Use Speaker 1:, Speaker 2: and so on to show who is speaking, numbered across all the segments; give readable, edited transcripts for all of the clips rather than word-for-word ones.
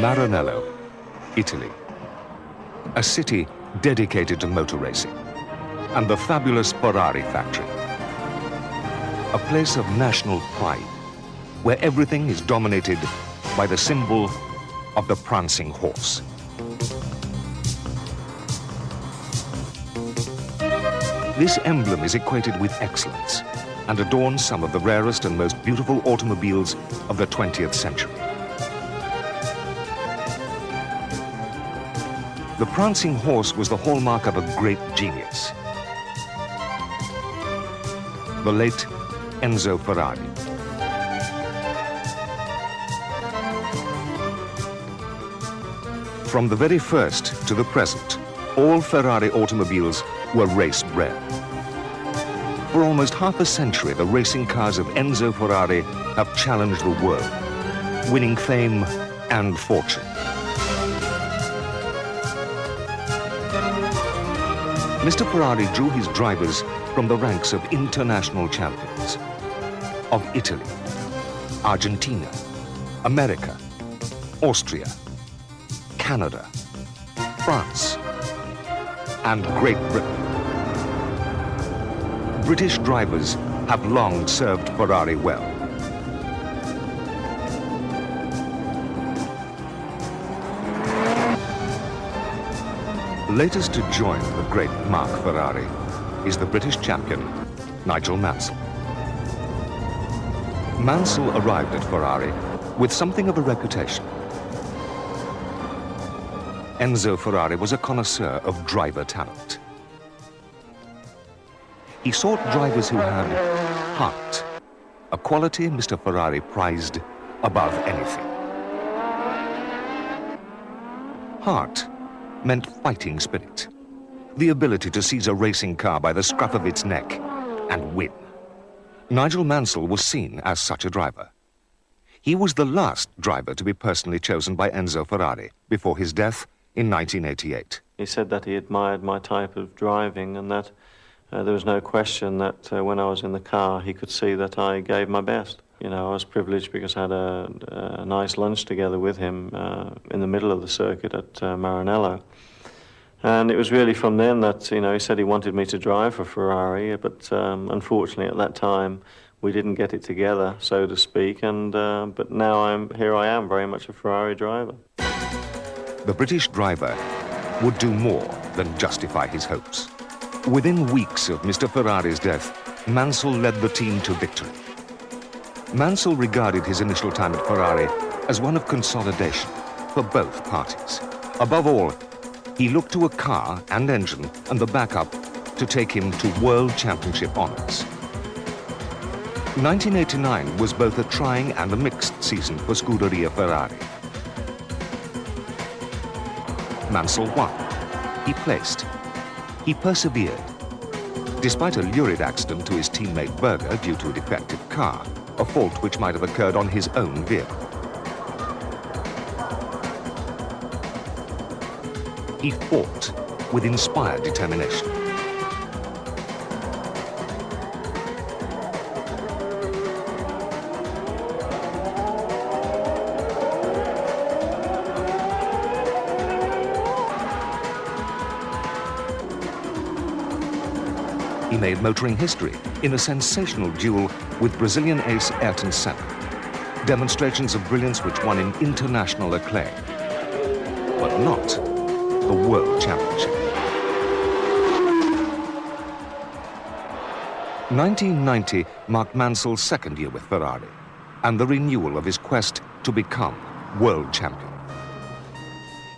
Speaker 1: Maranello, Italy, a city dedicated to motor racing, and the fabulous Ferrari factory, a place of national pride, where everything is dominated by the symbol of the prancing horse. This emblem is equated with excellence and adorns some of the rarest and most beautiful automobiles of the 20th century. The prancing horse was the hallmark of a great genius, the late Enzo Ferrari. From the very first to the present, all Ferrari automobiles were race-bred. For almost half a century, the racing cars of Enzo Ferrari have challenged the world, winning fame and fortune. Mr. Ferrari drew his drivers from the ranks of international champions of Italy, Argentina, America, Austria, Canada, France, and Great Britain. British drivers have long served Ferrari well. Latest to join the great Mark Ferrari is the British champion, Nigel Mansell. Mansell arrived at Ferrari with something of a reputation. Enzo Ferrari was a connoisseur of driver talent. He sought drivers who had heart, a quality Mr. Ferrari prized above anything. Heart meant fighting spirit, the ability to seize a racing car by the scruff of its neck and win. Nigel Mansell was seen as such a driver. He was the last driver to be personally chosen by Enzo Ferrari before his death in 1988.
Speaker 2: He said that he admired my type of driving and that there was no question that when I was in the car, he could see that I gave my best. You know, I was privileged because I had a nice lunch together with him in the middle of the circuit at Maranello. And it was really from then that, you know, he said he wanted me to drive for Ferrari, but unfortunately at that time we didn't get it together, so to speak, and but now here I am, very much a Ferrari driver.
Speaker 1: The British driver would do more than justify his hopes. Within weeks of Mr. Ferrari's death, Mansell led the team to victory. Mansell regarded his initial time at Ferrari as one of consolidation for both parties. Above all, he looked to a car and engine and the backup to take him to World Championship honors. 1989 was both a trying and a mixed season for Scuderia Ferrari. Mansell won. He placed. He persevered. Despite a lurid accident to his teammate Berger due to a defective car, a fault which might have occurred on his own vehicle. He fought with inspired determination. He made motoring history in a sensational duel with Brazilian ace Ayrton Senna. Demonstrations of brilliance which won him international acclaim, but not the World Championship. 1990 marked Mansell's second year with Ferrari and the renewal of his quest to become world champion.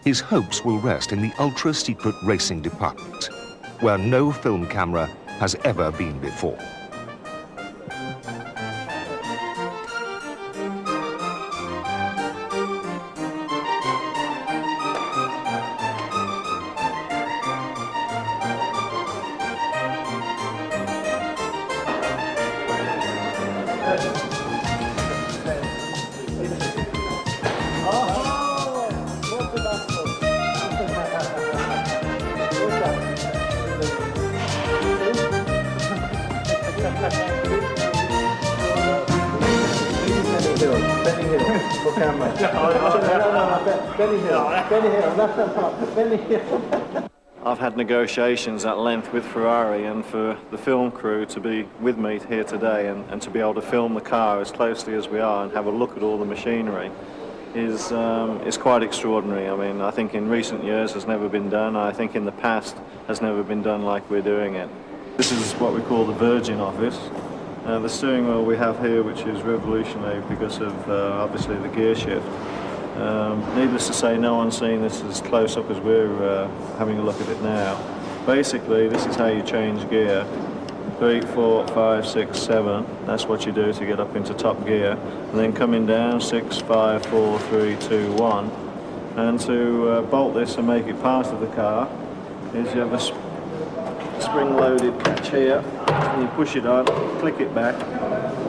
Speaker 1: His hopes will rest in the ultra-secret racing department, where no film camera has ever been before.
Speaker 2: for camera. Benny here. I've had negotiations at length with Ferrari and for the film crew to be with me here today and to be able to film the car as closely as we are and have a look at all the machinery is quite extraordinary. I mean, I think in recent years has never been done. I think in the past has never been done like we're doing it. This is what we call the Virgin office. The steering wheel we have here, which is revolutionary because of obviously the gear shift. Needless to say, no one's seen this as close up as we're having a look at it now. Basically, this is how you change gear. 3, 4, 5, 6, 7. That's what you do to get up into top gear. And then coming down, 6, 5, 4, 3, 2, 1. And to bolt this and make it part of the car is you have a spring-loaded catch here. And you push it on, click it back,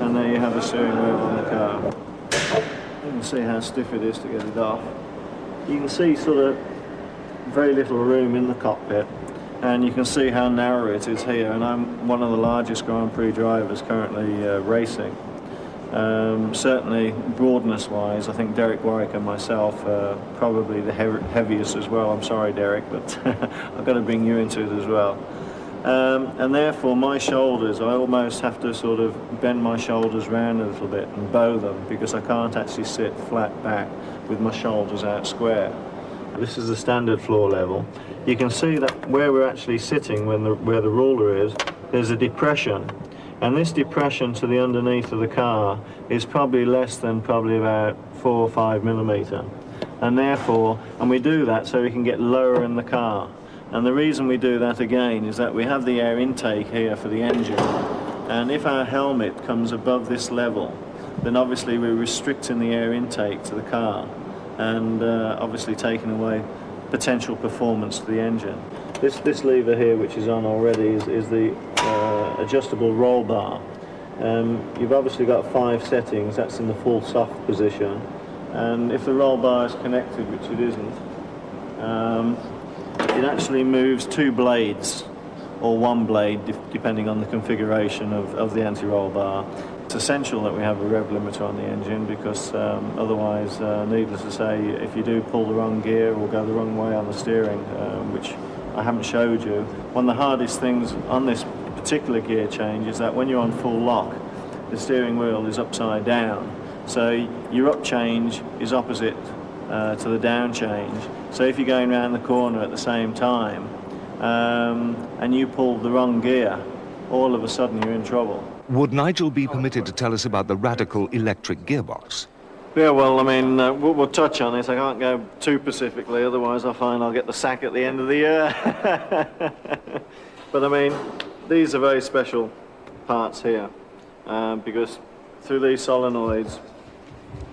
Speaker 2: and there you have the steering wheel on the car. You can see how stiff it is to get it off. You can see sort of very little room in the cockpit. And you can see how narrow it is here, and I'm one of the largest Grand Prix drivers currently racing. Certainly broadness-wise, I think Derek Warwick and myself are probably the heaviest as well. I'm sorry, Derek, but I've got to bring you into it as well. And therefore my shoulders, I almost have to sort of bend my shoulders round a little bit and bow them because I can't actually sit flat back with my shoulders out square. This is the standard floor level. You can see that where we're actually sitting, where the ruler is, there's a depression. And this depression to the underneath of the car is probably less than about 4 or 5 millimetre. And therefore, and we do that so we can get lower in the car. And the reason we do that again is that we have the air intake here for the engine. And if our helmet comes above this level, then obviously we're restricting the air intake to the car. And obviously taking away potential performance to the engine. This lever here, which is on already, is the adjustable roll bar. You've obviously got 5 settings. That's in the full soft position. And if the roll bar is connected, which it isn't, it actually moves 2 blades, or 1 blade, depending on the configuration of the anti-roll bar. It's essential that we have a rev limiter on the engine because otherwise, needless to say, if you do pull the wrong gear or go the wrong way on the steering, which I haven't showed you, one of the hardest things on this particular gear change is that when you're on full lock, the steering wheel is upside down. So your up change is opposite to the down change. So if you're going around the corner at the same time and you pull the wrong gear, all of a sudden you're in trouble.
Speaker 1: Would Nigel be permitted to tell us about the radical electric gearbox?
Speaker 2: Yeah, well, I mean, we'll touch on it. I can't go too specifically, otherwise I find I'll get the sack at the end of the year. But I mean, these are very special parts here because through these solenoids,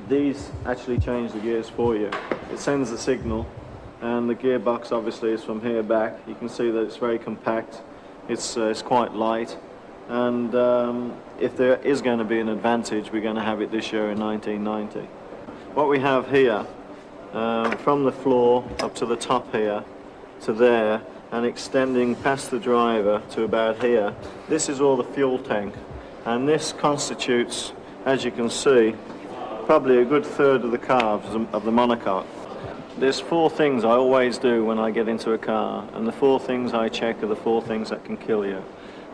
Speaker 2: these actually change the gears for you. It sends a signal, and the gearbox obviously is from here back. You can see that it's very compact. It's quite light. And if there is going to be an advantage, we're going to have it this year in 1990. What we have here, from the floor up to the top here, to there, and extending past the driver to about here, this is all the fuel tank. And this constitutes, as you can see, probably a good third of the carbs of the monocoque. There's 4 things I always do when I get into a car, and the 4 things I check are the 4 things that can kill you.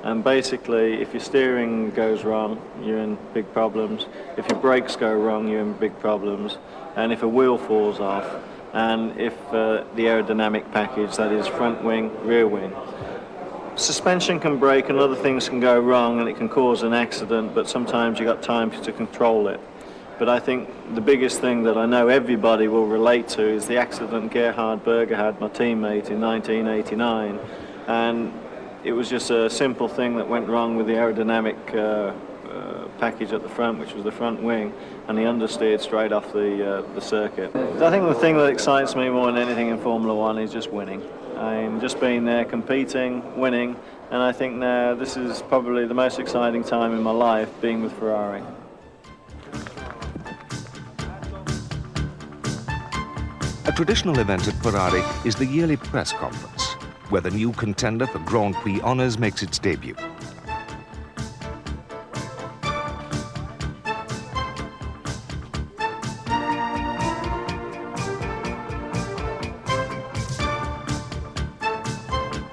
Speaker 2: And basically, if your steering goes wrong, you're in big problems. If your brakes go wrong, you're in big problems. And if a wheel falls off, and if the aerodynamic package, that is front wing, rear wing. Suspension can break and other things can go wrong and it can cause an accident, but sometimes you've got time to control it. But I think the biggest thing that I know everybody will relate to is the accident Gerhard Berger had, my teammate, in 1989. And it was just a simple thing that went wrong with the aerodynamic package at the front, which was the front wing, and he understeered straight off the circuit. I think the thing that excites me more than anything in Formula One is just winning. I'm just being there, competing, winning, and I think now this is probably the most exciting time in my life, being with Ferrari.
Speaker 1: A traditional event at Ferrari is the yearly press conference, where the new contender for Grand Prix honours makes its debut.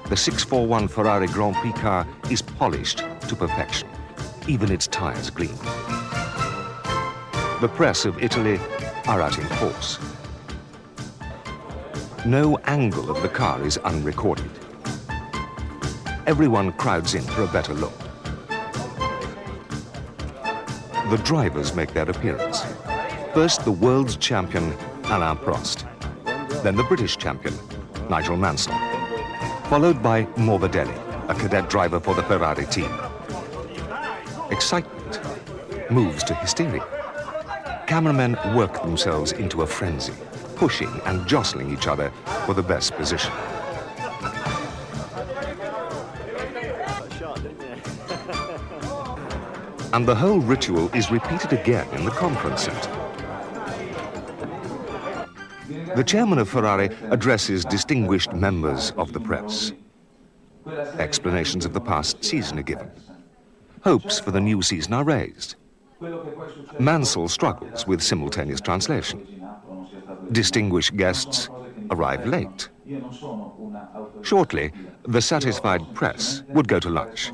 Speaker 1: the 641 Ferrari Grand Prix car is polished to perfection. Even its tires gleam. The press of Italy are out in force. No angle of the car is unrecorded. Everyone crowds in for a better look. The drivers make their appearance. First, the world's champion, Alain Prost. Then the British champion, Nigel Mansell. Followed by Morbidelli, a cadet driver for the Ferrari team. Excitement moves to hysteria. Cameramen work themselves into a frenzy, pushing and jostling each other for the best position. And the whole ritual is repeated again in the conference center. The chairman of Ferrari addresses distinguished members of the press. Explanations of the past season are given. Hopes for the new season are raised. Mansell struggles with simultaneous translation. Distinguished guests arrive late. Shortly, the satisfied press would go to lunch,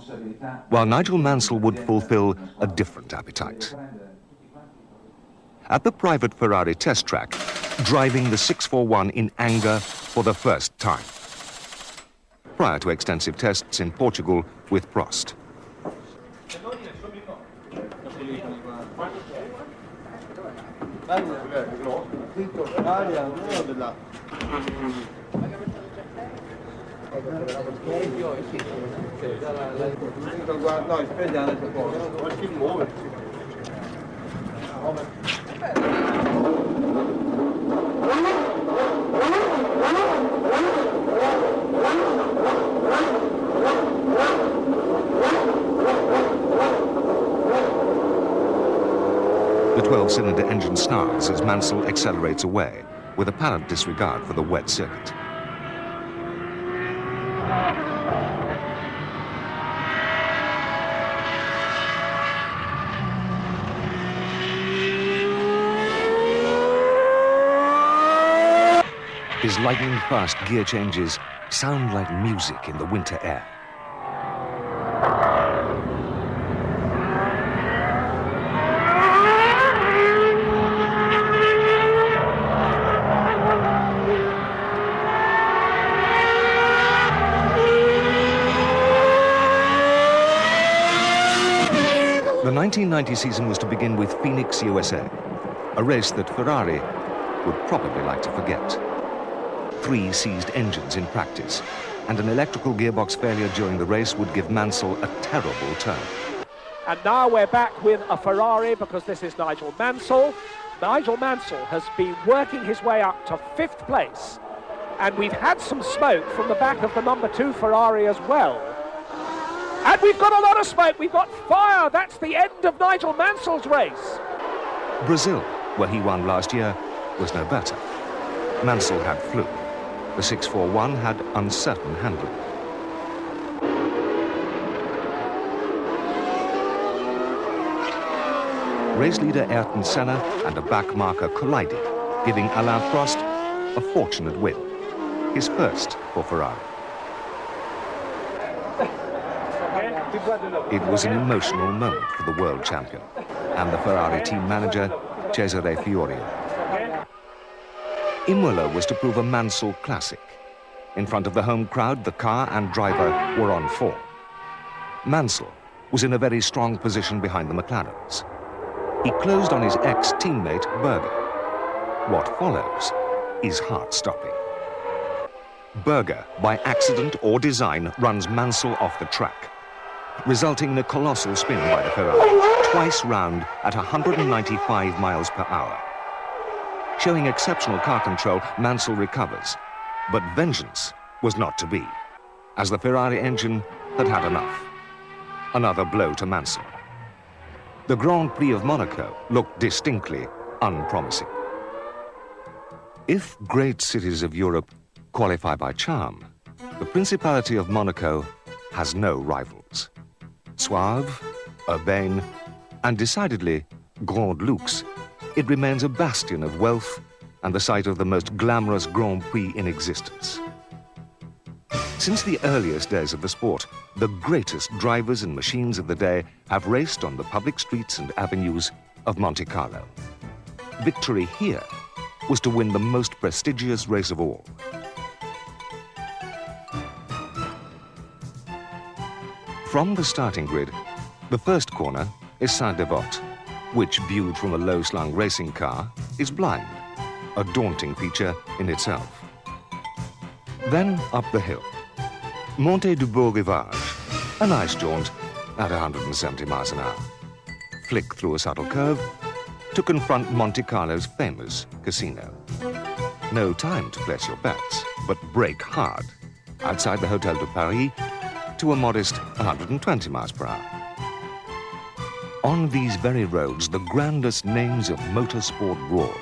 Speaker 1: while Nigel Mansell would fulfill a different appetite. At the private Ferrari test track, driving the 641 in anger for the first time, prior to extensive tests in Portugal with Prost. The 12-cylinder engine snarls as Mansell accelerates away, with apparent disregard for the wet circuit. His lightning-fast gear changes sound like music in the winter air. The 1990 season was to begin with Phoenix, USA, a race that Ferrari would probably like to forget. 3 seized engines in practice, and an electrical gearbox failure during the race would give Mansell a terrible turn.
Speaker 3: And now we're back with a Ferrari because this is Nigel Mansell. Nigel Mansell has been working his way up to 5th place, and we've had some smoke from the back of the number 2 Ferrari as well. And we've got a lot of smoke, we've got fire. That's the end of Nigel Mansell's race.
Speaker 1: Brazil, where he won last year, was no better. Mansell had flu. The 641 had uncertain handling. Race leader Ayrton Senna and a backmarker collided, giving Alain Prost a fortunate win, his first for Ferrari. It was an emotional moment for the world champion and the Ferrari team manager, Cesare Fiorio. Imola was to prove a Mansell classic. In front of the home crowd, the car and driver were on form. Mansell was in a very strong position behind the McLarens. He closed on his ex-teammate, Berger. What follows is heart-stopping. Berger, by accident or design, runs Mansell off the track, resulting in a colossal spin by the Ferrari, twice round at 195 miles per hour. Showing exceptional car control, Mansell recovers, but vengeance was not to be, as the Ferrari engine had had enough. Another blow to Mansell. The Grand Prix of Monaco looked distinctly unpromising. If great cities of Europe qualify by charm, the Principality of Monaco has no rivals. Suave, urbane, and decidedly grand luxe, it remains a bastion of wealth and the site of the most glamorous Grand Prix in existence. Since the earliest days of the sport, the greatest drivers and machines of the day have raced on the public streets and avenues of Monte Carlo. Victory here was to win the most prestigious race of all. From the starting grid, the first corner is Saint-Devote, which, viewed from a low-slung racing car, is blind, a daunting feature in itself. Then up the hill, Montée du Beau Rivage, a nice jaunt at 170 miles an hour. Flick through a subtle curve to confront Monte Carlo's famous casino. No time to place your bets, but brake hard outside the Hôtel de Paris to a modest 120 miles per hour. On these very roads, the grandest names of motorsport roared: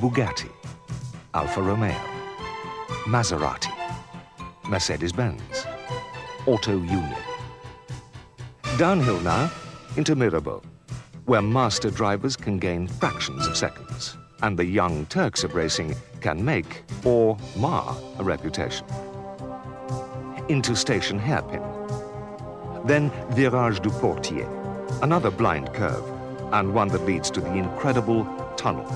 Speaker 1: Bugatti, Alfa Romeo, Maserati, Mercedes-Benz, Auto Union. Downhill now into Mirabeau, where master drivers can gain fractions of seconds, and the young Turks of racing can make or mar a reputation. Into Station Hairpin. Then Virage du Portier, another blind curve, and one that leads to the incredible tunnel,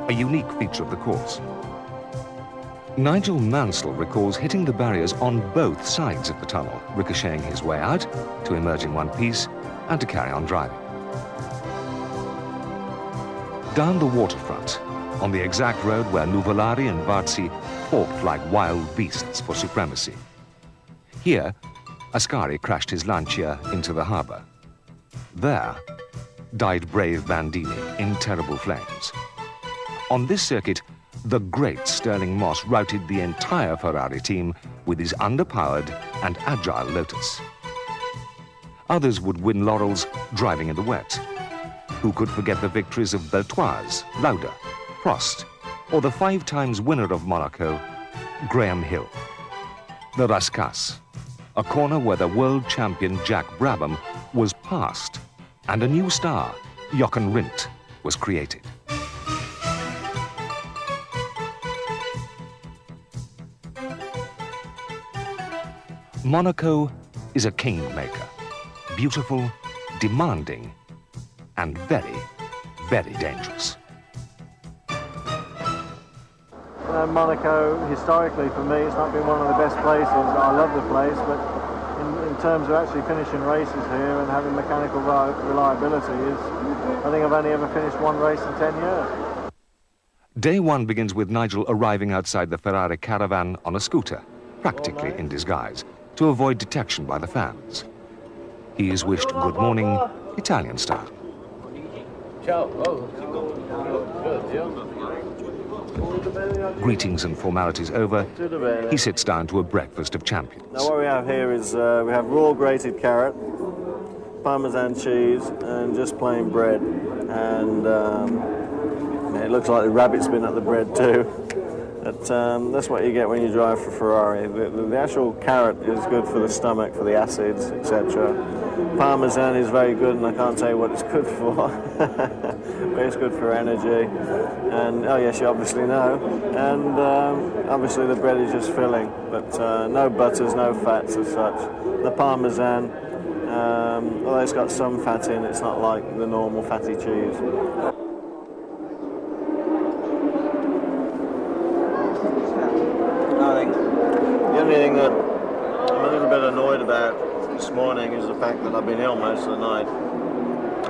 Speaker 1: a unique feature of the course. Nigel Mansell recalls hitting the barriers on both sides of the tunnel, ricocheting his way out to emerge in one piece and to carry on driving. Down the waterfront, on the exact road where Nuvolari and Varzi fought like wild beasts for supremacy. Here, Ascari crashed his Lancia into the harbor. There, died brave Bandini in terrible flames. On this circuit, the great Sterling Moss routed the entire Ferrari team with his underpowered and agile Lotus. Others would win laurels driving in the wet. Who could forget the victories of Beltoise, Lauda, Prost, or the 5 times winner of Monaco, Graham Hill? The Rascasse, a corner where the world champion Jack Brabham was passed, and a new star, Jochen Rindt, was created. Monaco is a kingmaker, beautiful, demanding, and very, very dangerous.
Speaker 2: Monaco, historically for me, it's not been one of the best places. I love the place, but in terms of actually finishing races here and having mechanical reliability, I think I've only ever finished one race in 10 years.
Speaker 1: Day one begins with Nigel arriving outside the Ferrari caravan on a scooter, practically in disguise, to avoid detection by the fans. He is wished good morning, Italian style.
Speaker 4: Ciao. Oh, good.
Speaker 1: Greetings and formalities over, he sits down to a breakfast of champions.
Speaker 2: Now what we have here is we have raw grated carrot, Parmesan cheese, and just plain bread. And it looks like the rabbit's been at the bread too. But that's what you get when you drive for Ferrari. The actual carrot is good for the stomach, for the acids, etc. Parmesan is very good, and I can't tell you what it's good for, but it's good for energy. And, oh yes, you obviously know. And obviously the bread is just filling, but no butters, no fats as such. The Parmesan, although it's got some fat in, it's not like the normal fatty cheese. I think the only thing that I'm a little bit annoyed about this morning is the fact that I've been ill most of the night.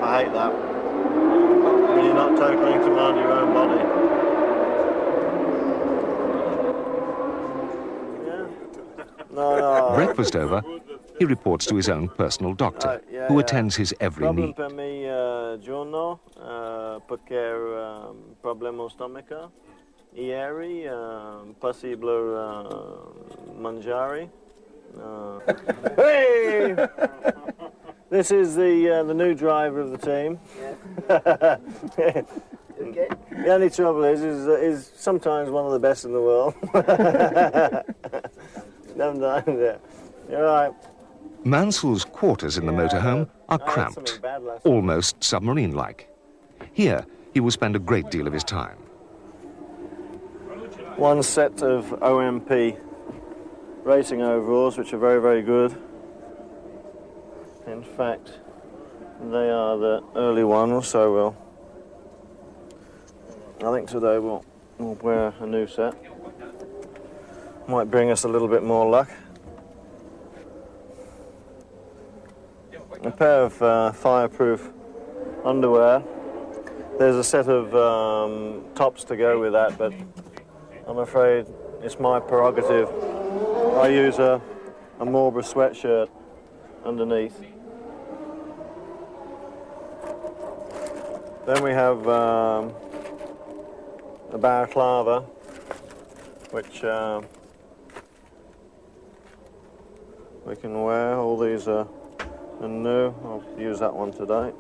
Speaker 2: I hate that. When you're not totally in command of your own body. Yeah. No.
Speaker 1: Breakfast over, he reports to his own personal doctor, who attends his every need.
Speaker 2: Per me giorno perché problema stomaco. Ieri possibile mangiare. Hey! This is the new driver of the team. The only trouble is sometimes one of the best in the world. Sometimes, yeah. You're right.
Speaker 1: Mansell's quarters in the motorhome are cramped, almost submarine-like. Here, he will spend a great deal of his time.
Speaker 2: One set of OMP racing overalls, which are very, very good. In fact, they are the early ones, so I think today we'll wear a new set. Might bring us a little bit more luck. A pair of fireproof underwear. There's a set of tops to go with that, but I'm afraid it's my prerogative. I use a Marlborough sweatshirt underneath. Then we have a balaclava, which we can wear. All these are new. I'll use that one today.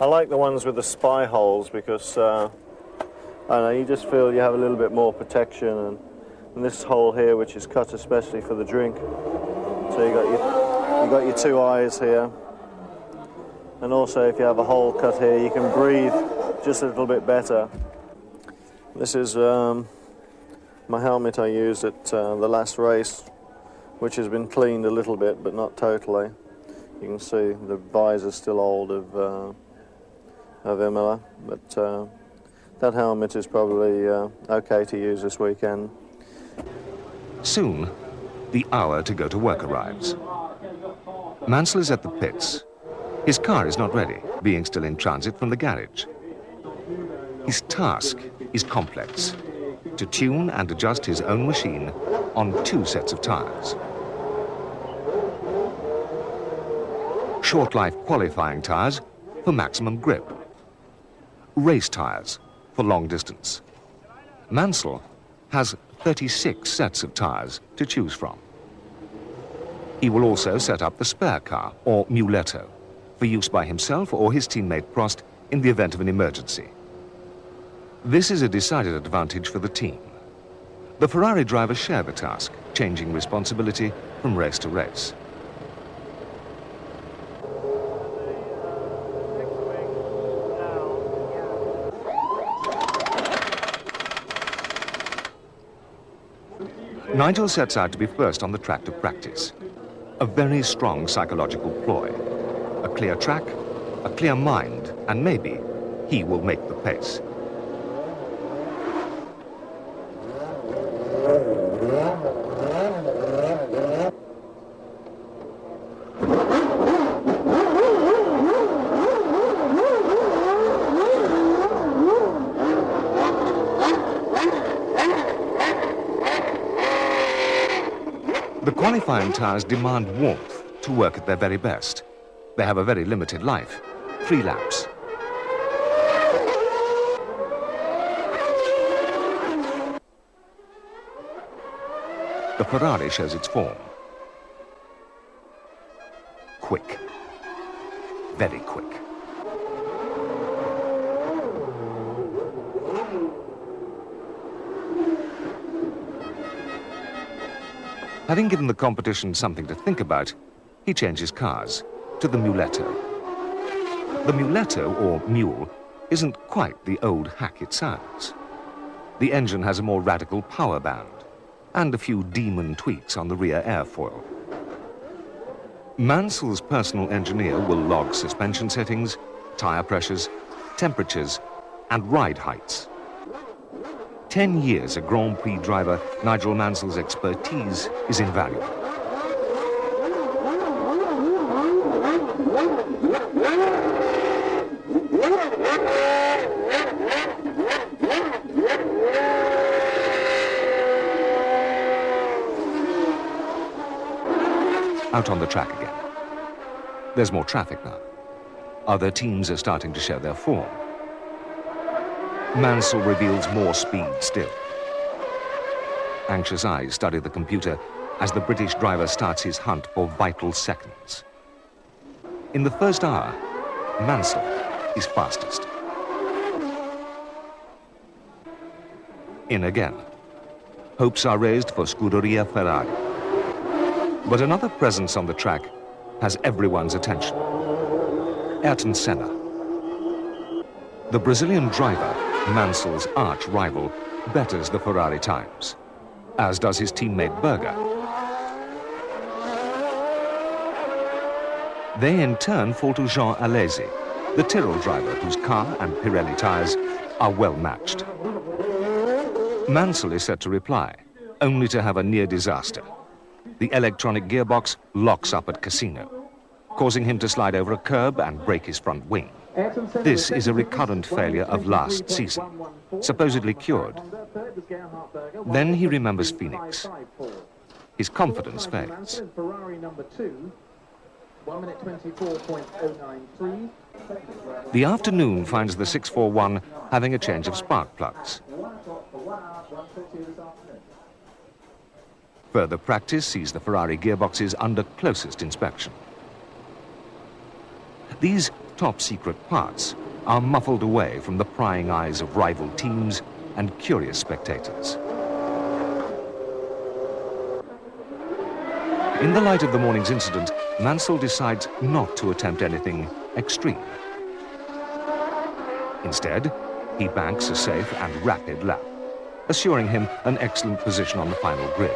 Speaker 2: I like the ones with the spy holes because I don't know, you just feel you have a little bit more protection, and this hole here, which is cut especially for the drink. So you got your two eyes here, and also if you have a hole cut here, you can breathe just a little bit better. This is my helmet I used at the last race, which has been cleaned a little bit, but not totally. You can see the visor's still old of Imola, but that helmet is probably okay to use this weekend.
Speaker 1: Soon, the hour to go to work arrives. Mansell is at the pits. His car is not ready, being still in transit from the garage. His task is complex: to tune and adjust his own machine on 2 sets of tires. Short-life qualifying tires for maximum grip. Race tires for long distance. Mansell has 36 sets of tires to choose from. He will also set up the spare car, or muletto, for use by himself or his teammate Prost in the event of an emergency. This is a decided advantage for the team. The Ferrari drivers share the task, changing responsibility from race to race. Nigel sets out to be first on the track to practice. A very strong psychological ploy. A clear track, a clear mind, and maybe he will make the pace. The qualifying tires demand warmth to work at their very best. They have a very limited life, 3 laps. The Ferrari shows its form. Quick. Very quick. Having given the competition something to think about, he changes cars to the muletto. The muletto, or mule, isn't quite the old hack it sounds. The engine has a more radical power band and a few demon tweaks on the rear airfoil. Mansell's personal engineer will log suspension settings, tire pressures, temperatures, and ride heights. 10 years a Grand Prix driver, Nigel Mansell's expertise is invaluable. Out on the track again. There's more traffic now. Other teams are starting to show their form. Mansell reveals more speed still. Anxious eyes study the computer as the British driver starts his hunt for vital seconds. In the first hour, Mansell is fastest. In again. Hopes are raised for Scuderia Ferrari. But another presence on the track has everyone's attention. Ayrton Senna. The Brazilian driver, Mansell's arch rival, betters the Ferrari times. as does his teammate Berger. They in turn fall to Jean Alesi, the Tyrrell driver whose car and Pirelli tyres are well matched. Mansell is set to reply, only to have a near disaster. The electronic gearbox locks up at Casino, causing him to slide over a curb and break his front wing. This is a recurrent failure of last season, supposedly cured. Then he remembers Phoenix. His confidence fades. The afternoon finds the 641 having a change of spark plugs. Further practice sees the Ferrari gearboxes under closest inspection. These top-secret parts are muffled away from the prying eyes of rival teams and curious spectators. In the light of the morning's incident, Mansell decides not to attempt anything extreme. Instead, he banks a safe and rapid lap, assuring him an excellent position on the final grid.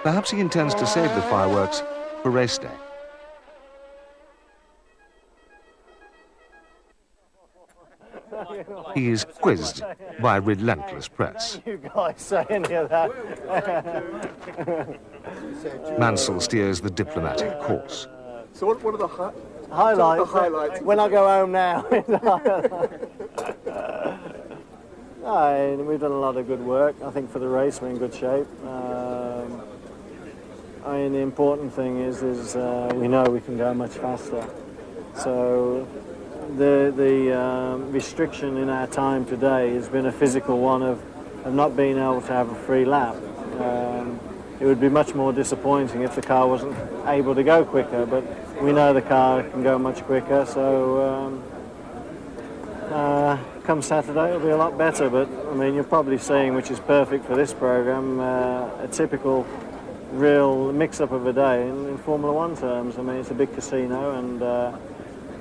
Speaker 1: Perhaps he intends to save the fireworks for race day. He is quizzed by a relentless press.
Speaker 2: You guys say any of that?
Speaker 1: Mansell steers the diplomatic course.
Speaker 4: So what are the
Speaker 2: Highlights?
Speaker 4: The highlights.
Speaker 2: When I go home now. We've done a lot of good work. I think for the race we're in good shape. The important thing is we know we can go much faster. So the restriction in our time today has been a physical one of not being able to have a free lap. It would be much more disappointing if the car wasn't able to go quicker, but we know the car can go much quicker, so come Saturday it'll be a lot better. But I mean, you're probably seeing, which is perfect for this program, a typical real mix-up of a day in Formula One terms. I mean, it's a big casino, and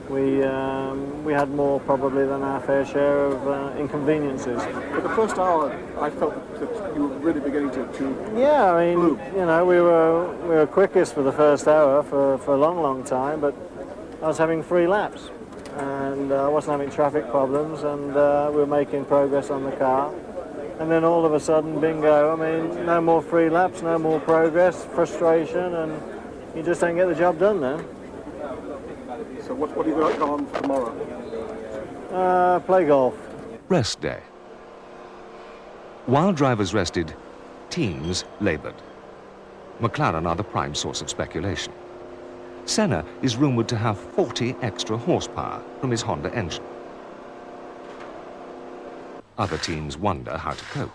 Speaker 2: we had more probably than our fair share of inconveniences.
Speaker 4: For the first hour, I felt that you were really beginning to
Speaker 2: Yeah, I mean,
Speaker 4: bloom.
Speaker 2: you know, we were quickest for the first hour for a long time, but I was having 3 laps, and I wasn't having traffic problems, and we were making progress on the car. And then all of a sudden, bingo, I mean, no more 3 laps, no more progress, frustration, and you just don't get the job done then.
Speaker 4: So what are you going on tomorrow?
Speaker 2: Play golf.
Speaker 1: Rest day. While drivers rested, teams laboured. McLaren are the prime source of speculation. Senna is rumoured to have 40 extra horsepower from his Honda engine. Other teams wonder how to cope.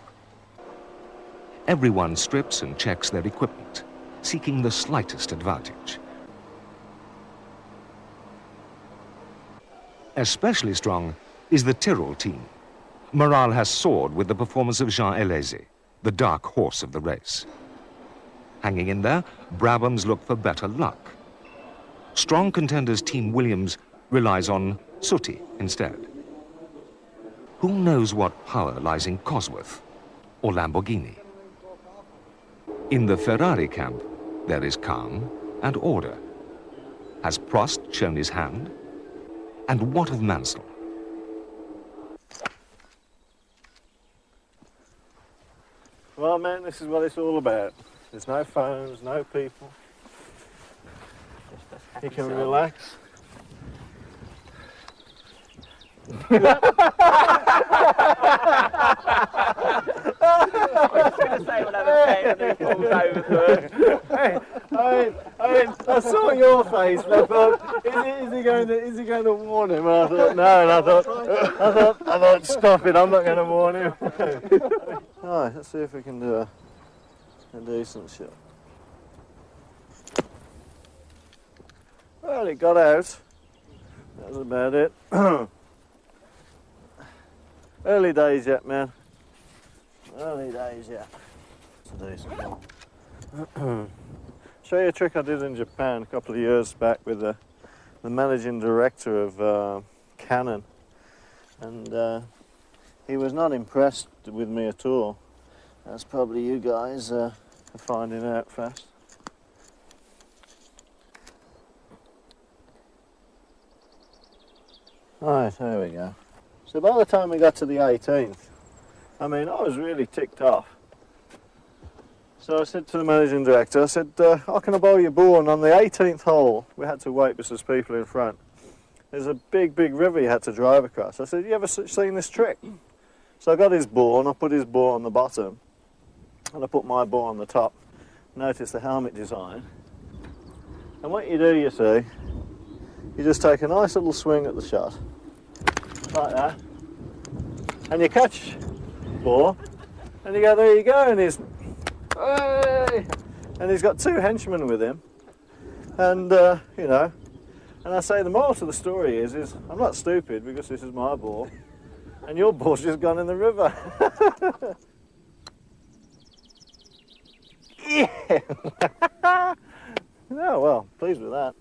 Speaker 1: Everyone strips and checks their equipment, seeking the slightest advantage. Especially strong is the Tyrrell team. Morale has soared with the performance of Jean Alesi, the dark horse of the race. Hanging in there, Brabhams look for better luck. Strong contenders Team Williams relies on Sooty instead. Who knows what power lies in Cosworth or Lamborghini? In the Ferrari camp, there is calm and order. Has Prost shown his hand? And what of Mansell?
Speaker 2: Well, man, this is what it's all about. There's no phones, no people. You can relax. I saw your face, and I thought, is he going to warn him? And I thought, no, and I thought, stop it, I'm not going to warn him. All right, let's see if we can do a decent shot. Well, it got out. That was about it. Early days yet, man. Early days yet. It's a decent one. Show you a trick I did in Japan a couple of years back with the the managing director of Canon, and he was not impressed with me at all. That's probably you guys are finding out fast. Right, there we go. So by the time we got to the 18th, I mean, I was really ticked off. So I said to the managing director, I said, how can I borrow your ball? And on the 18th hole, we had to wait because there's people in front. There's a big, big river you had to drive across. I said, you ever seen this trick? So I got his ball and I put his ball on the bottom and I put my ball on the top. Notice the helmet design. And what you do, you see, you just take a nice little swing at the shot, like that, and you catch the ball, and you go, there you go, and he's, hey! And he's got two henchmen with him, and, you know, and I say the moral to the story is I'm not stupid because this is my ball, and your ball's just gone in the river. Yeah! Oh, well, pleased with that.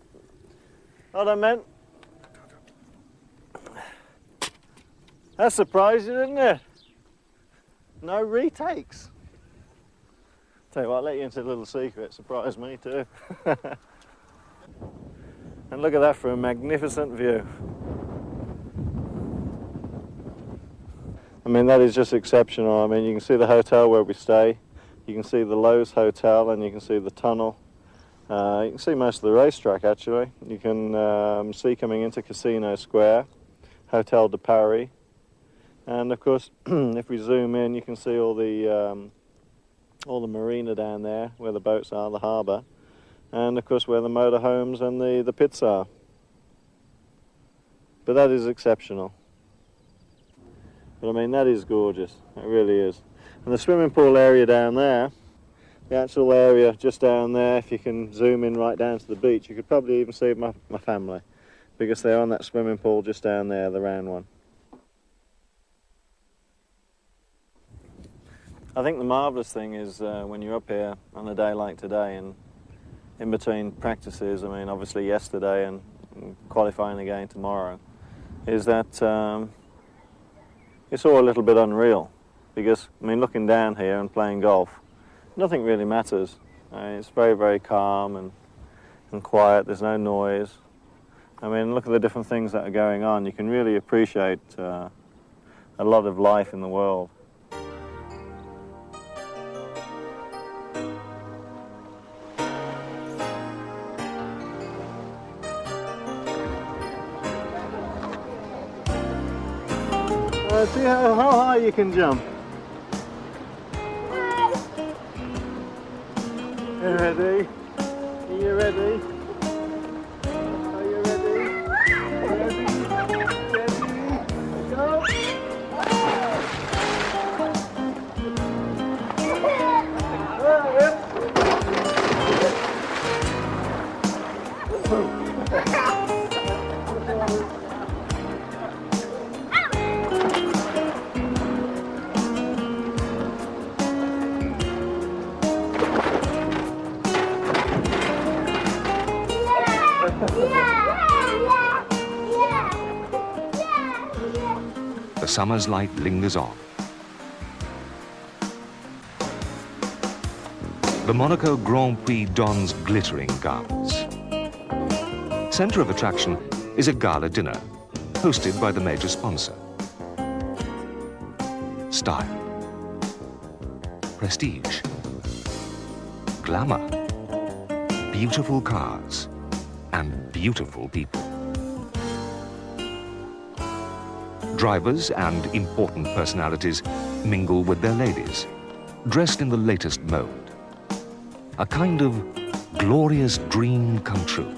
Speaker 2: What I meant. That surprised you, didn't it? No retakes. Tell you what, I'll let you into a little secret. Surprised me too. And look at that for a magnificent view. I mean, that is just exceptional. I mean, you can see the hotel where we stay. You can see the Lowe's Hotel and you can see the tunnel. You can see most of the racetrack actually. You can see coming into Casino Square, Hotel de Paris, and of course if we zoom in you can see all the marina down there where the boats are, the harbour, and of course where the motorhomes and the pits are. But that is exceptional. But I mean, that is gorgeous, it really is. And the swimming pool area down there, the actual area just down there, if you can zoom in right down to the beach, you could probably even see my family, because they're on that swimming pool just down there, the round one. I think the marvellous thing is when you're up here on a day like today and in between practices, I mean obviously yesterday and qualifying again tomorrow, is that it's all a little bit unreal. Because, I mean, looking down here and playing golf, nothing really matters. It's very, very calm and quiet. There's no noise. I mean, look at the different things that are going on. You can really appreciate a lot of life in the world. See how high you can jump. Are you ready? Are you ready? Are you ready? Ready? Ready? Go!
Speaker 1: The summer's light lingers on. The Monaco Grand Prix dons glittering garments. Centre of attraction is a gala dinner, hosted by the major sponsor. Style, prestige, glamour, beautiful cars, and beautiful people. Drivers and important personalities mingle with their ladies, dressed in the latest mode. A kind of glorious dream come true.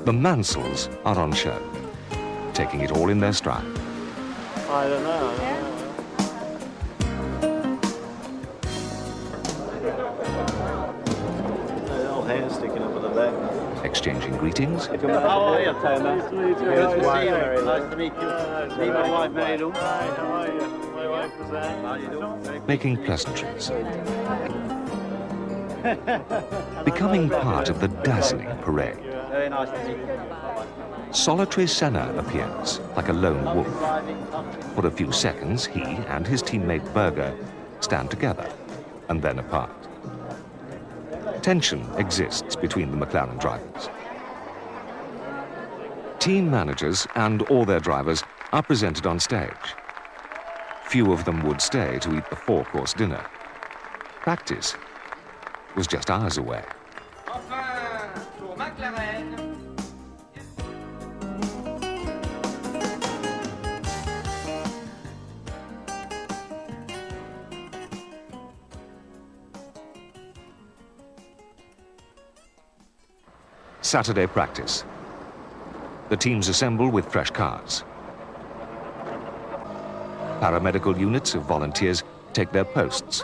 Speaker 1: The Mansells are on show, taking it all in their stride.
Speaker 2: I don't know. Sticking up at the back.
Speaker 1: Exchanging greetings.
Speaker 5: How are you, Thomas? Nice to meet you. Nice to meet you. Meet my wife, Mary Lou.
Speaker 2: Hi, how are you? My wife is
Speaker 1: making pleasantries, becoming part of the dazzling parade.
Speaker 5: Very nice to meet you.
Speaker 1: Solitary Senna appears, like a lone wolf. For a few seconds, he and his teammate Berger stand together, and then apart. Tension exists between the McLaren drivers. Team managers and all their drivers are presented on stage. Few of them would stay to eat the four-course dinner. Practice was just hours away.
Speaker 6: Enfin, pour McLaren.
Speaker 1: Saturday practice. The teams assemble with fresh cars. Paramedical units of volunteers take their posts,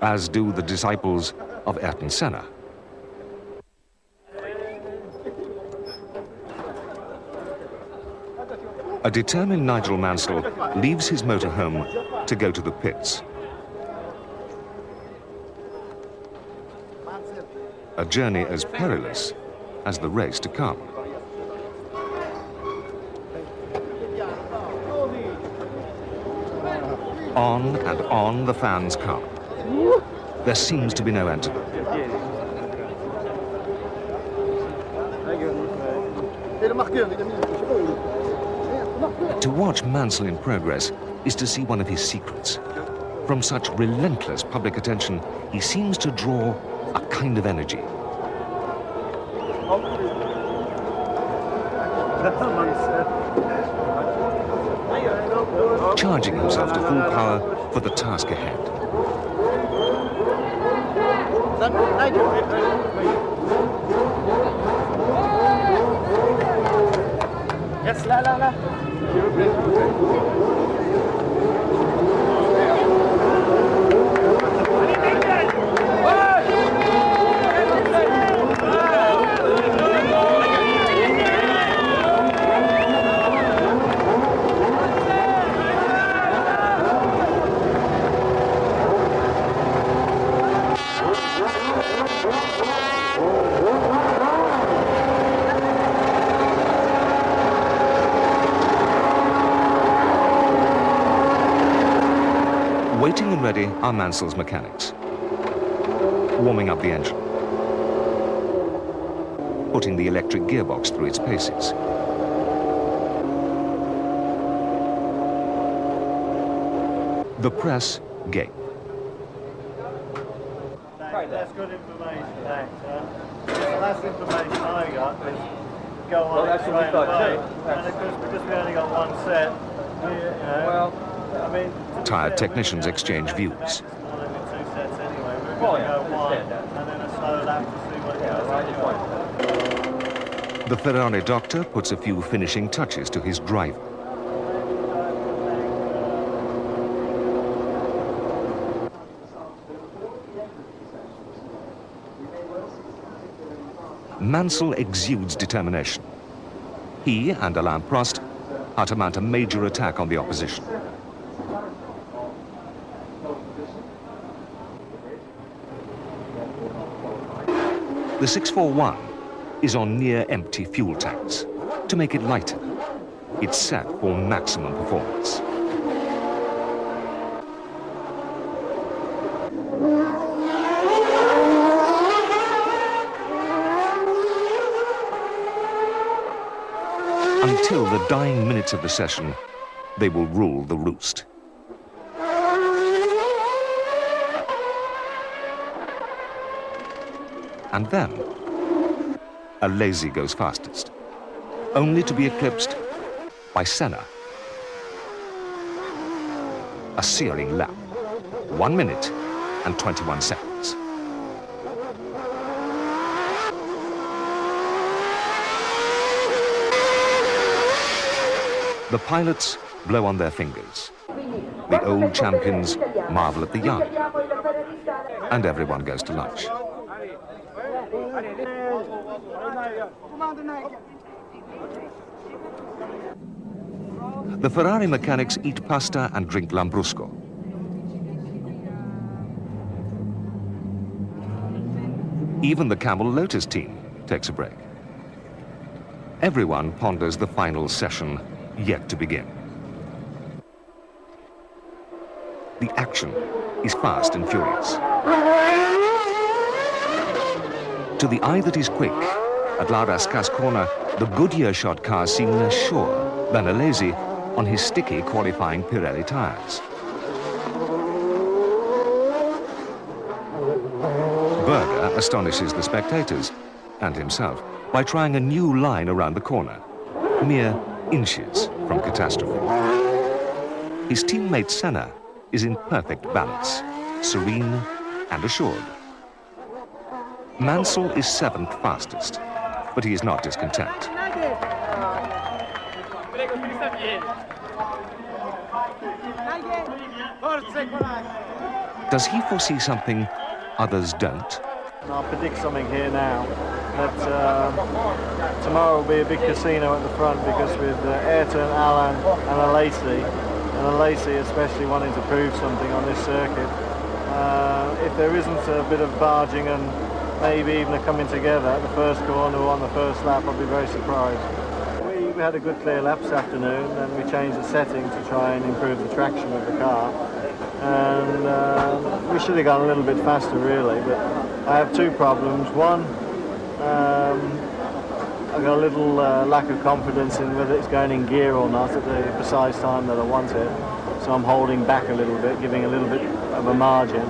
Speaker 1: as do the disciples of Ayrton Senna. A determined Nigel Mansell leaves his motorhome to go to the pits. A journey as perilous as the race to come. On and on the fans come. There seems to be no end to them. To watch Mansell in progress is to see one of his secrets. From such relentless public attention, he seems to draw a kind of energy. Charging himself to full power for the task ahead.
Speaker 5: Yes, la.
Speaker 1: Waiting and ready are Mansell's mechanics, warming up the engine, putting the electric gearbox through its paces. The press gape.
Speaker 2: That's good information, thanks. The last information I got was go on it straight away. And of course, because we only got one set, I mean...
Speaker 1: Tired technicians exchange views.
Speaker 2: Two sets anyway. We're going to go one, and then a slow lap to see what goes anyway.
Speaker 1: The Ferrari doctor puts a few finishing touches to his driver. Mansell exudes determination. He and Alain Prost are to mount a major attack on the opposition. The 641 is on near-empty fuel tanks. To make it lighter, it's set for maximum performance. Until the dying minutes of the session, they will rule the roost. And then, a lazy goes fastest, only to be eclipsed by Senna. A searing lap, 1 minute and 21 seconds. The pilots blow on their fingers. The old champions marvel at the young. And everyone goes to lunch. The Ferrari mechanics eat pasta and drink lambrusco. Even the Camel Lotus team takes a break. Everyone ponders the final session yet to begin. The action is fast and furious. To the eye that is quick, at La Rascasse corner, the Goodyear shot car seemed less sure than Alesi on his sticky qualifying Pirelli tires. Berger astonishes the spectators and himself by trying a new line around the corner, mere inches from catastrophe. His teammate Senna is in perfect balance, serene and assured. Mansell is 7th fastest, but he is not discontent. Does he foresee something others don't?
Speaker 2: I'll predict something here now, that tomorrow will be a big casino at the front, because with Ayrton, Allan and Alesi especially wanting to prove something on this circuit, if there isn't a bit of barging and maybe even a coming together at the first corner or on the first lap, I'll be very surprised. We had a good clear lap this afternoon, and we changed the setting to try and improve the traction of the car. And we should have gone a little bit faster really, but I have two problems. One, I've got a little lack of confidence in whether it's going in gear or not at the precise time that I want it. So I'm holding back a little bit, giving a little bit of a margin.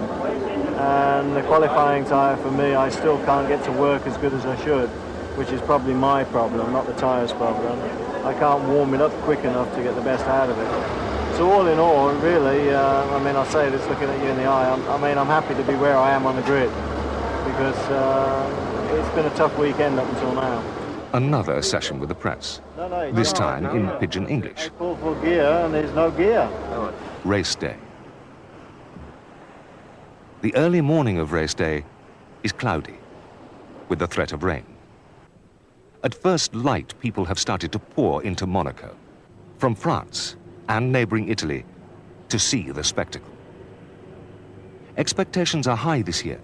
Speaker 2: And the qualifying tyre for me, I still can't get to work as good as I should, which is probably my problem, not the tyre's problem. I can't warm it up quick enough to get the best out of it. So all in all, really, I mean, I say this looking at you in the eye, I'm happy to be where I am on the grid, because it's been a tough weekend up until now.
Speaker 1: Another session with the press, this time in Pidgin English.
Speaker 2: I pull for gear and there's no gear.
Speaker 1: Race day. The early morning of race day is cloudy, with the threat of rain. At first light, people have started to pour into Monaco, from France and neighboring Italy, to see the spectacle. Expectations are high this year.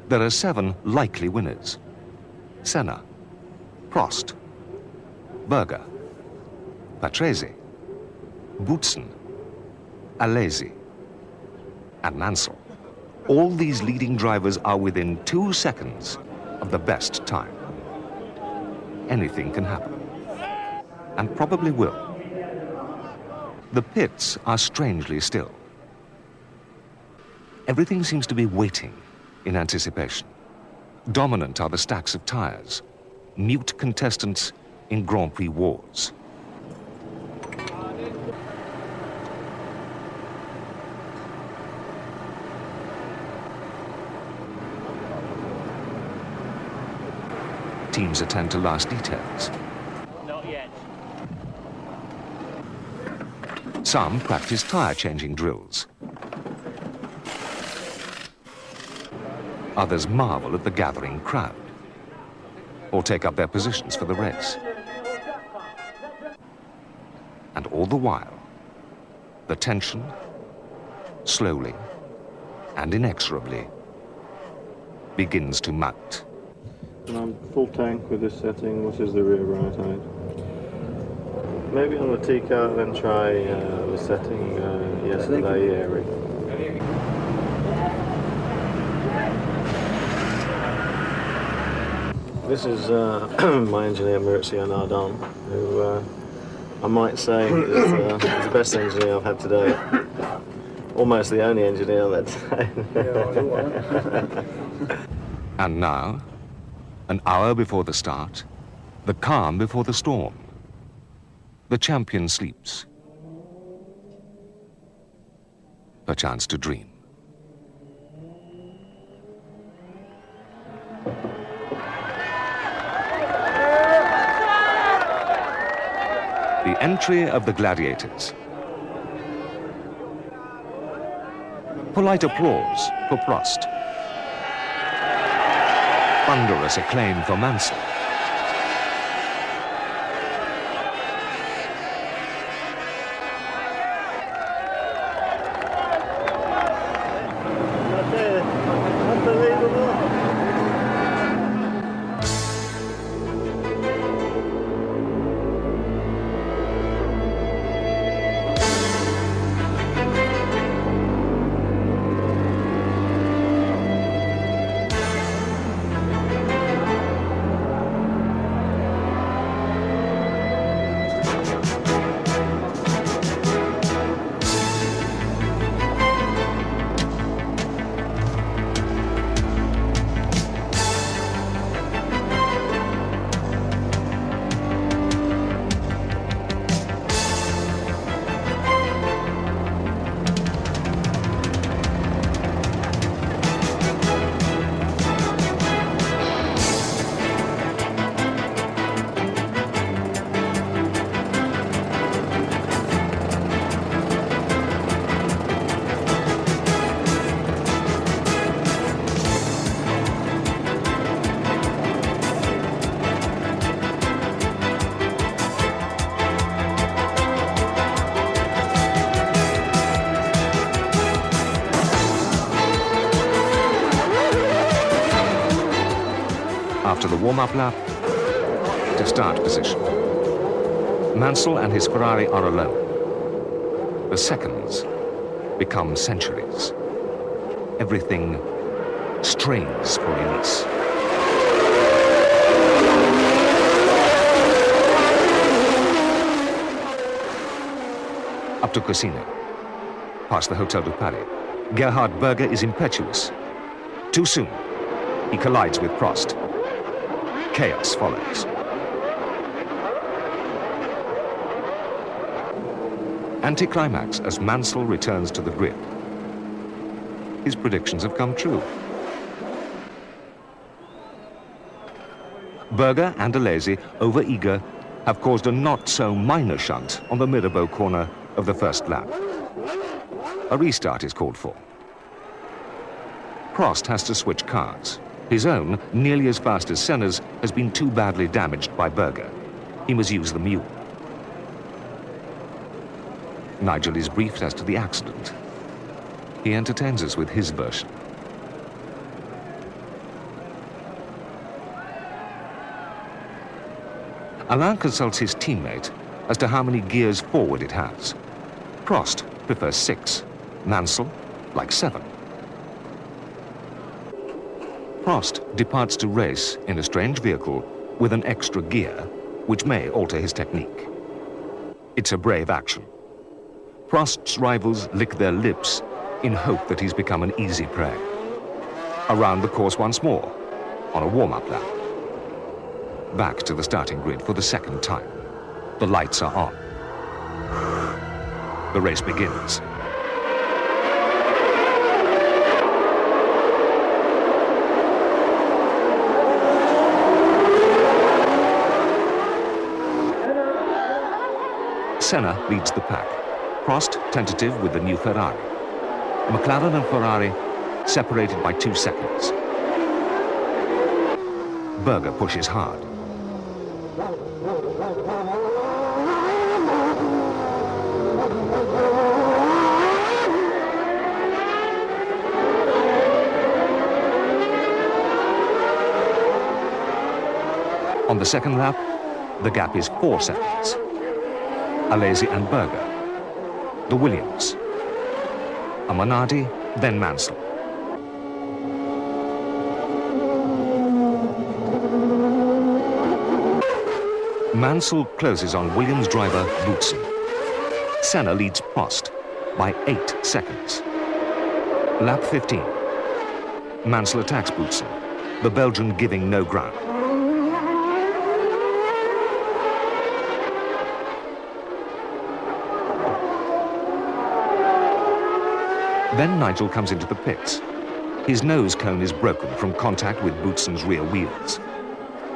Speaker 1: There are 7 likely winners: Senna, Prost, Berger, Patrese, Boutsen, Alesi, and Mansell. All these leading drivers are within 2 seconds of the best time. Anything can happen, and probably will. The pits are strangely still. Everything seems to be waiting in anticipation. Dominant are the stacks of tires, mute contestants in Grand Prix wars. Teams attend to last details.
Speaker 5: Not yet.
Speaker 1: Some practice tire-changing drills. Others marvel at the gathering crowd, or take up their positions for the race. And all the while, the tension, slowly and inexorably, begins to mount.
Speaker 2: I'm full tank with this setting. This is the rear right side. Maybe on the T-car, then try the setting yesterday, Eric. This is my engineer, Maurizio Nardon, who I might say is the best engineer I've had today. Almost the only engineer I've had today.
Speaker 1: And now, an hour before the start, the calm before the storm. The champion sleeps. Perchance to dream. The entry of the gladiators. Polite applause for Prost. Thunderous acclaim for Mansell. After the warm-up lap, to start position. Mansell and his Ferrari are alone. The seconds become centuries. Everything strains for release. Up to Casino, past the Hotel du Palais. Gerhard Berger is impetuous. Too soon, he collides with Prost. Chaos follows. Anticlimax as Mansell returns to the grid. His predictions have come true. Berger and Alesi, over-eager, have caused a not-so-minor shunt on the Mirabeau corner of the first lap. A restart is called for. Prost has to switch cars. His own, nearly as fast as Senna's, has been too badly damaged by Berger. He must use the mule. Nigel is briefed as to the accident. He entertains us with his version. Alain consults his teammate as to how many gears forward it has. Prost prefers 6, Mansell like 7. Prost departs to race in a strange vehicle with an extra gear, which may alter his technique. It's a brave action. Prost's rivals lick their lips in hope that he's become an easy prey. Around the course once more, on a warm-up lap. Back to the starting grid for the second time. The lights are on. The race begins. Senna leads the pack. Prost tentative with the new Ferrari. McLaren and Ferrari separated by 2 seconds. Berger pushes hard. On the second lap, the gap is 4 seconds. Alesi and Berger. The Williams. A Minardi, then Mansell. Mansell closes on Williams driver Boutsen. Senna leads Prost by 8 seconds. Lap 15. Mansell attacks Boutsen, the Belgian giving no ground. Then Nigel comes into the pits. His nose cone is broken from contact with Boutsen's rear wheels.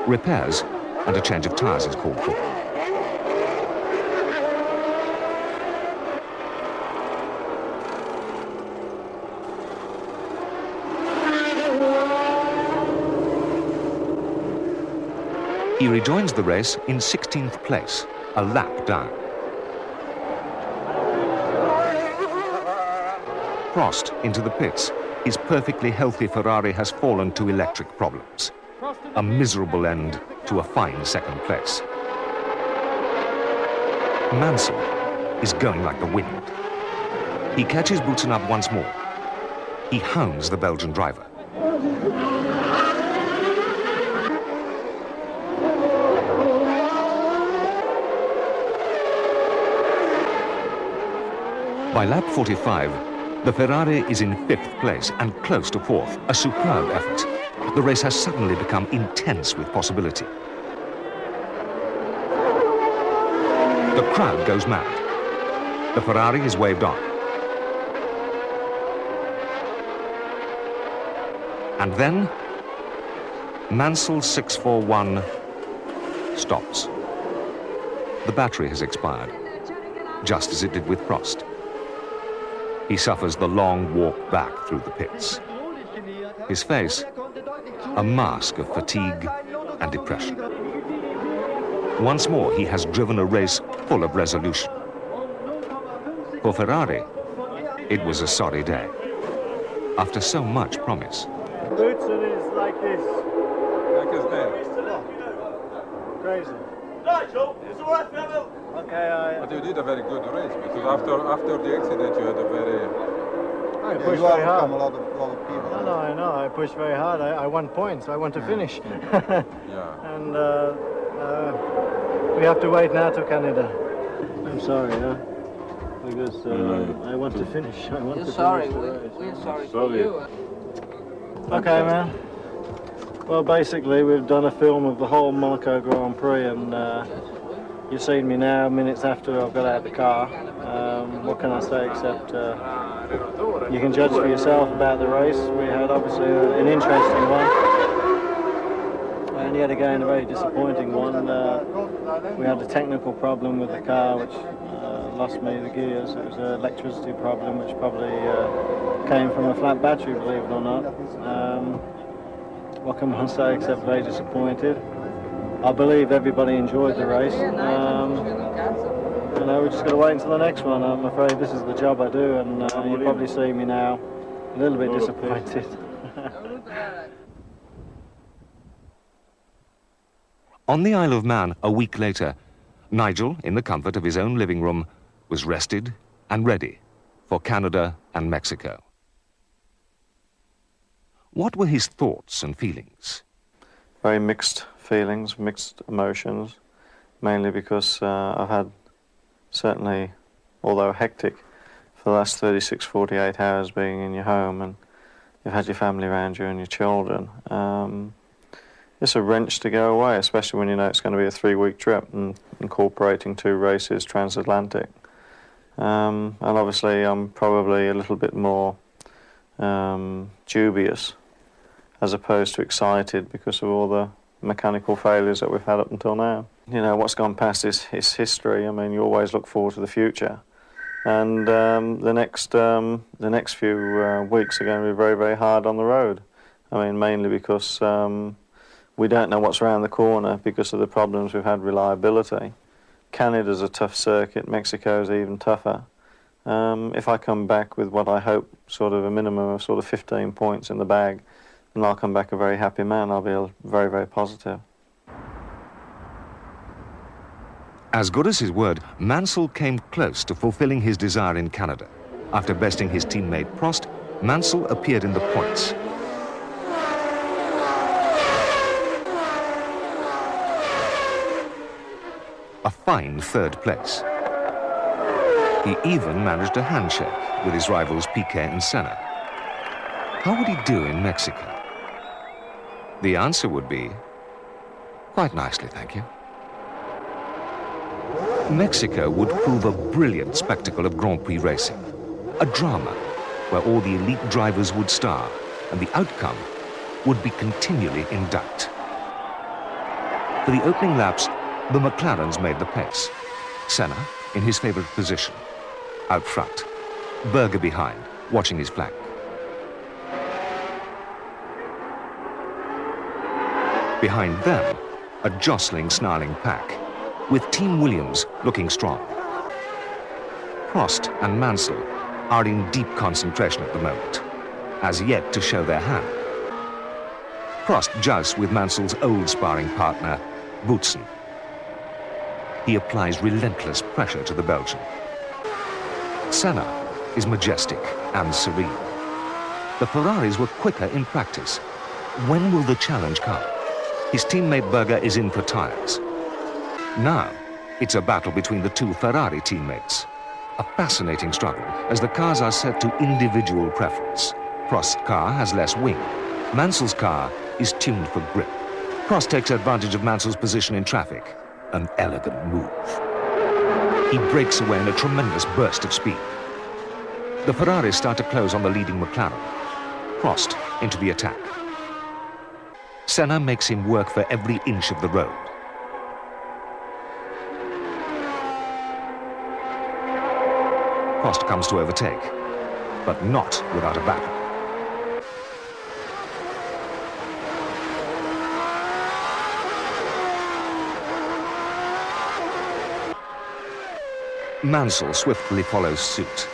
Speaker 1: Repairs and a change of tires is called for. He rejoins the race in 16th place, a lap down. Prost into the pits. His perfectly healthy Ferrari has fallen to electric problems. A miserable end to a fine second place. Mansell is going like the wind. He catches Boutsen up once more. He hounds the Belgian driver. By lap 45, the Ferrari is in 5th place and close to 4th, a superb effort. The race has suddenly become intense with possibility. The crowd goes mad. The Ferrari is waved on. And then, Mansell 641 stops. The battery has expired, just as it did with Prost. He suffers the long walk back through the pits. His face, a mask of fatigue and depression. Once more, he has driven a race full of resolution. For Ferrari, it was a sorry day. After so much promise.
Speaker 5: Boutsen is like this.
Speaker 7: his name?
Speaker 5: Crazy. Okay,
Speaker 7: But you did a very good race because after the accident you had a very...
Speaker 5: I pushed very hard. A lot of people. I know. I pushed very hard. I won points. I want to finish.
Speaker 7: Yeah.
Speaker 5: And we have to wait now to Canada. I'm sorry, because I want to finish. I want to finish the race.
Speaker 6: We're sorry for you.
Speaker 5: Okay, man. Well, basically, we've done a film of the whole Monaco Grand Prix, and you've seen me now, minutes after I've got out of the car. What can I say except you can judge for yourself about the race. We had obviously an interesting one, and yet again a very disappointing one. We had a technical problem with the car which lost me the gears. It was an electricity problem which probably came from a flat battery, believe it or not. What can one say except very disappointed. I believe everybody enjoyed the race. We're just going to wait until the next one. I'm afraid this is the job I do, and you probably see me now a little bit disappointed.
Speaker 1: On the Isle of Man, a week later, Nigel, in the comfort of his own living room, was rested and ready for Canada and Mexico. What were his thoughts and feelings?
Speaker 2: Very mixed feelings, mixed emotions, mainly because I've had certainly, although hectic, for the last 36, 48 hours being in your home and you've had your family around you and your children. It's a wrench to go away, especially when you know it's going to be a 3-week trip and incorporating 2 races transatlantic. And obviously I'm probably a little bit more dubious as opposed to excited because of all the mechanical failures that we've had up until now. You know, what's gone past is history. I mean, you always look forward to the future. And the next few weeks are going to be very, very hard on the road. I mean, mainly because we don't know what's around the corner because of the problems we've had reliability. Canada's a tough circuit, Mexico's even tougher. If I come back with what I hope, sort of a minimum of sort of 15 points in the bag, then I'll come back a very happy man. I'll be very, very positive.
Speaker 1: As good as his word, Mansell came close to fulfilling his desire in Canada. After besting his teammate Prost, Mansell appeared in the points. A fine 3rd place. He even managed a handshake with his rivals Piquet and Senna. How would he do in Mexico? The answer would be, quite nicely, thank you. Mexico would prove a brilliant spectacle of Grand Prix racing, a drama where all the elite drivers would star and the outcome would be continually in doubt. For the opening laps, the McLarens made the pace. Senna in his favourite position, out front, Berger behind, watching his flank. Behind them, a jostling, snarling pack, with Team Williams looking strong. Prost and Mansell are in deep concentration at the moment, as yet to show their hand. Prost jousts with Mansell's old sparring partner, Boutsen. He applies relentless pressure to the Belgian. Senna is majestic and serene. The Ferraris were quicker in practice. When will the challenge come? His teammate Berger is in for tyres. Now, it's a battle between the 2 Ferrari teammates. A fascinating struggle, as the cars are set to individual preference. Prost's car has less wing. Mansell's car is tuned for grip. Prost takes advantage of Mansell's position in traffic. An elegant move. He breaks away in a tremendous burst of speed. The Ferraris start to close on the leading McLaren. Prost into the attack. Senna makes him work for every inch of the road. Prost comes to overtake, but not without a battle. Mansell swiftly follows suit.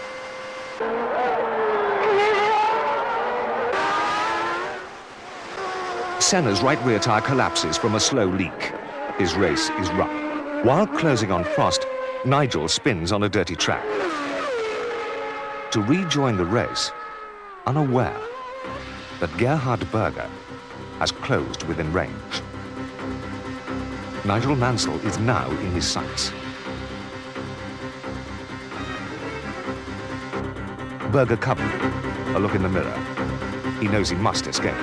Speaker 1: Senna's right rear tyre collapses from a slow leak. His race is run. While closing on Prost, Nigel spins on a dirty track. To rejoin the race, unaware that Gerhard Berger has closed within range. Nigel Mansell is now in his sights. Berger covered, a look in the mirror. He knows he must escape.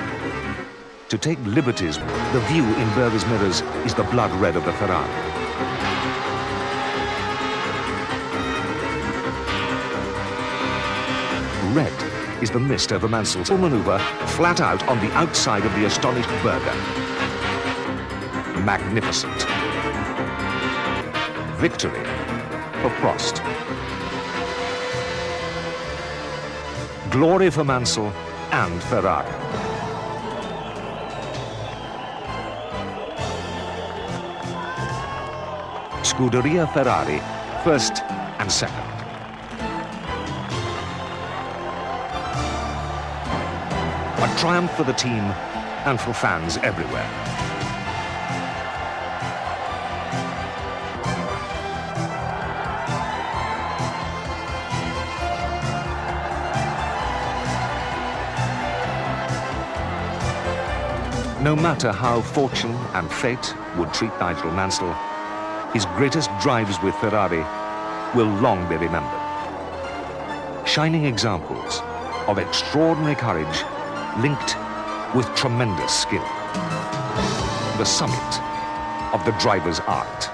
Speaker 1: To take liberties, the view in Berger's mirrors is the blood red of the Ferrari. Red is the mist over Mansell's maneuver, flat out on the outside of the astonished Berger. Magnificent. Victory for Prost. Glory for Mansell and Ferrari. Scuderia Ferrari, first and second. A triumph for the team and for fans everywhere. No matter how fortune and fate would treat Nigel Mansell, his greatest drives with Ferrari will long be remembered. Shining examples of extraordinary courage linked with tremendous skill. The summit of the driver's art.